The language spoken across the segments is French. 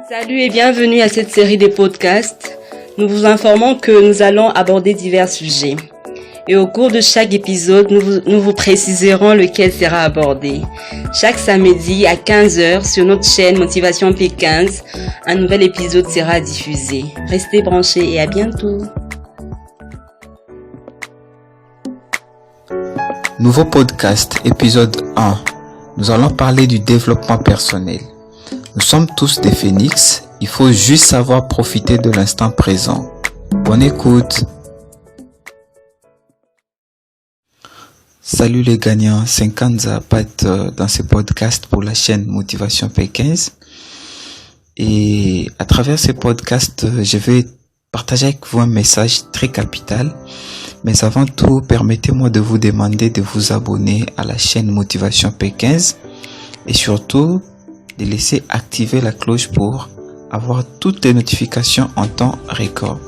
Salut et bienvenue à cette série de podcasts. Nous vous informons que nous allons aborder divers sujets. Et au cours de chaque épisode, nous vous préciserons lequel sera abordé. Chaque samedi à 15h sur notre chaîne Motivation P15, un nouvel épisode sera diffusé. Restez branchés et à bientôt. Nouveau podcast, épisode 1. Nous allons parler du développement personnel. Nous sommes tous des phénix, il faut juste savoir profiter de l'instant présent. Bonne écoute. Salut les gagnants, c'est Kanza Pat dans ce podcast pour la chaîne Motivation P15. Et à travers ce podcast, je vais partager avec vous un message très capital. Mais avant tout, permettez-moi de vous demander de vous abonner à la chaîne Motivation P15 et surtout de laisser activer la cloche pour avoir toutes les notifications en temps record.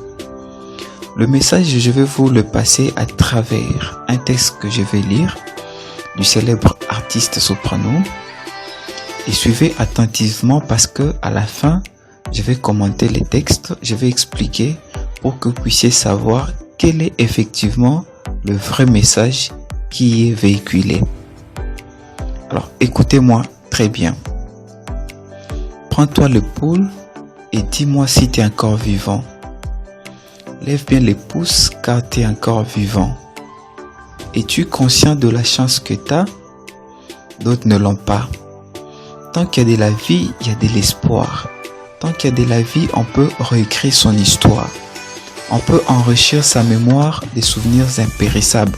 Le message, je vais vous le passer à travers un texte que je vais lire du célèbre artiste soprano. Et suivez attentivement parce que à la fin, je vais commenter les textes, je vais expliquer pour que vous puissiez savoir quel est effectivement le vrai message qui est véhiculé. Alors, écoutez-moi très bien. Prends-toi le pouls et dis-moi si tu es encore vivant. Lève bien les pouces car tu es encore vivant. Es-tu conscient de la chance que tu as? D'autres ne l'ont pas. Tant qu'il y a de la vie, il y a de l'espoir. Tant qu'il y a de la vie, on peut réécrire son histoire. On peut enrichir sa mémoire des souvenirs impérissables.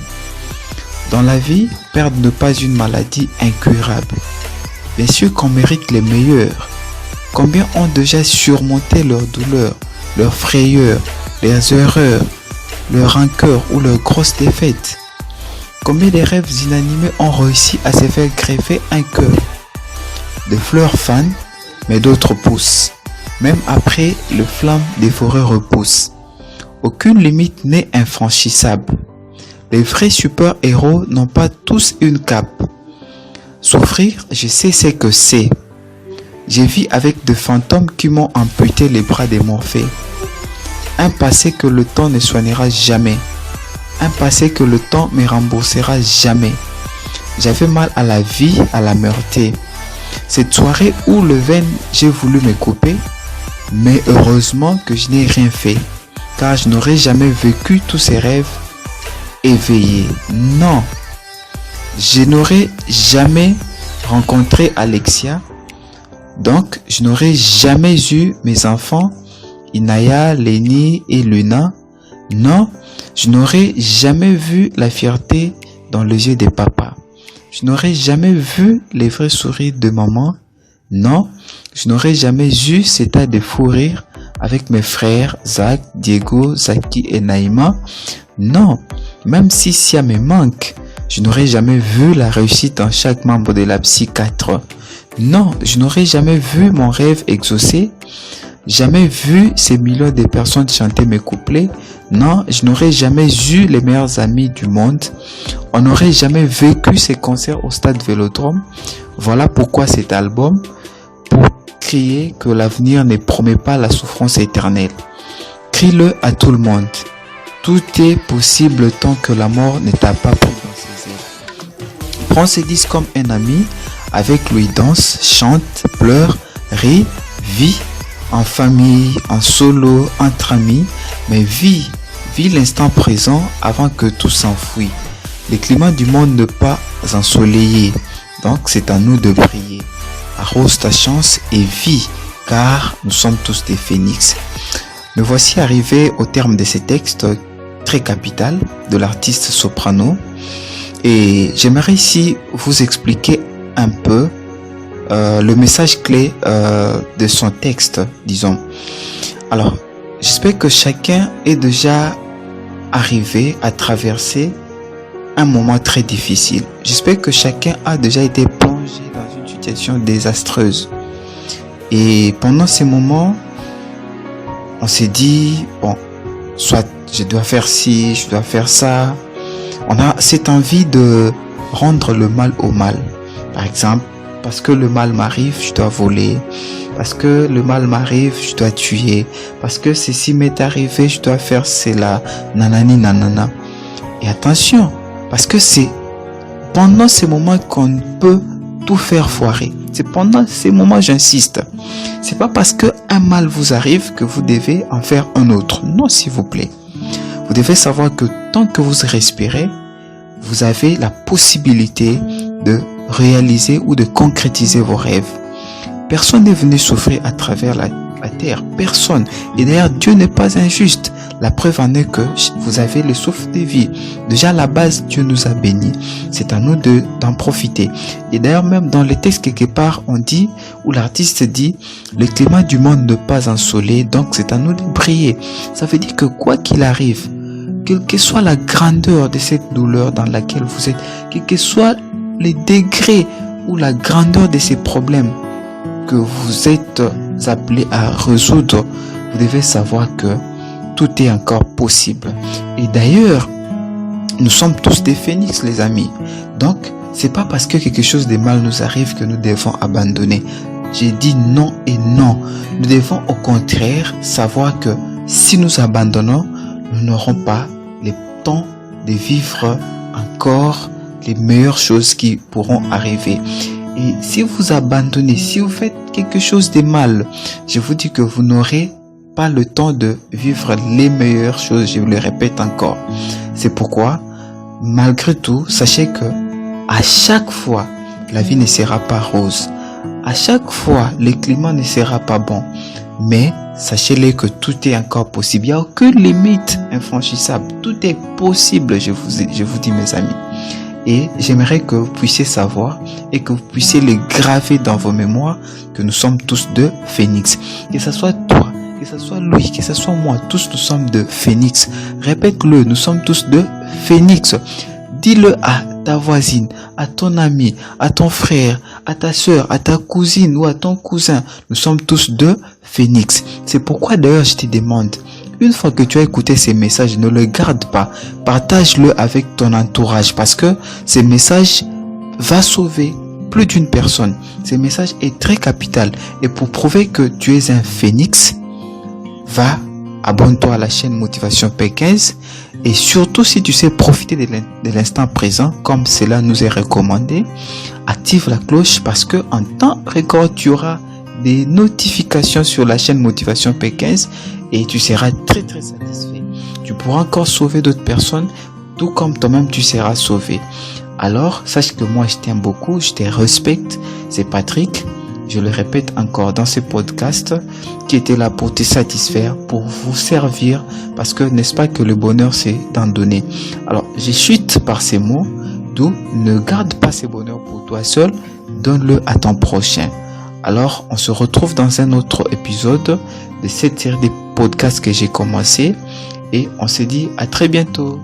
Dans la vie, perdre n'est pas une maladie incurable. Bien sûr qu'on mérite les meilleurs. Combien ont déjà surmonté leurs douleurs, leurs frayeurs, leurs erreurs, leurs rancœurs ou leurs grosses défaites? Combien de rêves inanimés ont réussi à se faire greffer un cœur? Des fleurs fanent, mais d'autres poussent. Même après, les flammes des forêts repoussent. Aucune limite n'est infranchissable. Les vrais super-héros n'ont pas tous une cape. Souffrir, je sais ce que c'est. Je vis avec des fantômes qui m'ont amputé les bras de Morphée. Un passé que le temps ne soignera jamais. Un passé que le temps ne remboursera jamais. J'avais mal à la vie, à la meurtrie. Cette soirée où le veine j'ai voulu me couper, mais heureusement que je n'ai rien fait, car je n'aurais jamais vécu tous ces rêves éveillés. Non, je n'aurais jamais rencontré Alexia, donc je n'aurais jamais eu mes enfants, Inaya, Lénie et Luna. Non, je n'aurais jamais vu la fierté dans les yeux de papa. Je n'aurais jamais vu les vrais sourires de maman. Non, je n'aurais jamais eu cet état de fou rire avec mes frères Zach, Diego, Zaki et Naïma. Non, même si Sia me manque, je n'aurais jamais vu la réussite en chaque membre de la psychiatre. Non, je n'aurais jamais vu mon rêve exaucé. Jamais vu ces millions de personnes chanter mes couplets. Non, je n'aurais jamais eu les meilleurs amis du monde. On n'aurait jamais vécu ces concerts au stade Vélodrome. Voilà pourquoi cet album, pour crier que l'avenir ne promet pas la souffrance éternelle. Crie-le à tout le monde. Tout est possible tant que la mort ne t'a pas pris dans ses ailes. Prends ce disque comme un ami. Avec lui danse, chante, pleure, rit, vit. En famille, en solo, entre amis. Mais vis l'instant présent avant que tout s'enfuit. Le climat du monde n'est pas ensoleillé. Donc c'est à nous de briller. Arrose ta chance et vis, car nous sommes tous des phénix. Me voici arrivé au terme de ce texte très capital de l'artiste soprano. Et j'aimerais ici vous expliquer un peu le message clé de son texte, disons. Alors, j'espère que chacun est déjà arrivé à traverser un moment très difficile. J'espère que chacun a déjà été plongé dans une situation désastreuse. Et pendant ces moments, on s'est dit, bon, soit je dois faire ci, je dois faire ça. On a cette envie de rendre le mal au mal. Par exemple, parce que le mal m'arrive, je dois voler. Parce que le mal m'arrive, je dois tuer. Parce que ceci m'est arrivé, je dois faire cela. Nanani nanana. Et attention, parce que c'est pendant ces moments qu'on peut tout faire foirer. C'est pendant ces moments, j'insiste. C'est pas parce que un mal vous arrive que vous devez en faire un autre. Non, s'il vous plaît. Vous devez savoir que tant que vous respirez, vous avez la possibilité de réaliser ou de concrétiser vos rêves. Personne n'est venu souffrir à travers la terre. Personne. Et d'ailleurs, Dieu n'est pas injuste. La preuve en est que vous avez le souffle de vie. Déjà, à la base, Dieu nous a bénis. C'est à nous d'en profiter. Et d'ailleurs, même dans les textes, quelque part, on dit, où l'artiste dit, le climat du monde n'est pas ensoleillé, donc c'est à nous de briller. Ça veut dire que quoi qu'il arrive, quelle que soit la grandeur de cette douleur dans laquelle vous êtes, quel que soit les degrés ou la grandeur de ces problèmes que vous êtes appelés à résoudre, vous devez savoir que tout est encore possible. Et d'ailleurs, nous sommes tous des phénix, les amis. Donc, c'est pas parce que quelque chose de mal nous arrive que nous devons abandonner. J'ai dit non et non. Nous devons au contraire savoir que si nous abandonnons, nous n'aurons pas le temps de vivre encore les meilleures choses qui pourront arriver. Et si vous abandonnez, si vous faites quelque chose de mal, je vous dis que vous n'aurez pas le temps de vivre les meilleures choses, je vous le répète encore. C'est pourquoi, malgré tout, sachez que à chaque fois, la vie ne sera pas rose. À chaque fois, le climat ne sera pas bon. Mais sachez-le que tout est encore possible. Il n'y a aucune limite infranchissable. Tout est possible, je vous dis, mes amis. Et j'aimerais que vous puissiez savoir et que vous puissiez le graver dans vos mémoires que nous sommes tous de phénix. Que ce soit toi, que ce soit lui, que ce soit moi, tous nous sommes de phénix. Répète-le, nous sommes tous de phénix. Dis-le à ta voisine, à ton ami, à ton frère, à ta soeur, à ta cousine ou à ton cousin. Nous sommes tous de phénix. C'est pourquoi d'ailleurs je te demande, une fois que tu as écouté ces messages, ne le garde pas. Partage-le avec ton entourage parce que ces messages vont sauver plus d'une personne. Ce message est très capital. Et pour prouver que tu es un phénix, va, abonne-toi à la chaîne Motivation P15. Et surtout, si tu sais profiter de l'instant présent, comme cela nous est recommandé, active la cloche parce que en temps record, tu auras des notifications sur la chaîne Motivation P15 et tu seras très très satisfait. Tu pourras encore sauver d'autres personnes, tout comme toi-même tu seras sauvé. Alors, sache que moi je t'aime beaucoup, je te respecte. C'est Patrick, je le répète encore dans ce podcast qui était là pour te satisfaire, pour vous servir, parce que n'est-ce pas que le bonheur c'est d'en donner. Alors, je chute par ces mots, d'où ne garde pas ce bonheur pour toi seul, donne-le à ton prochain. Alors, on se retrouve dans un autre épisode de cette série de podcasts que j'ai commencé et on se dit à très bientôt.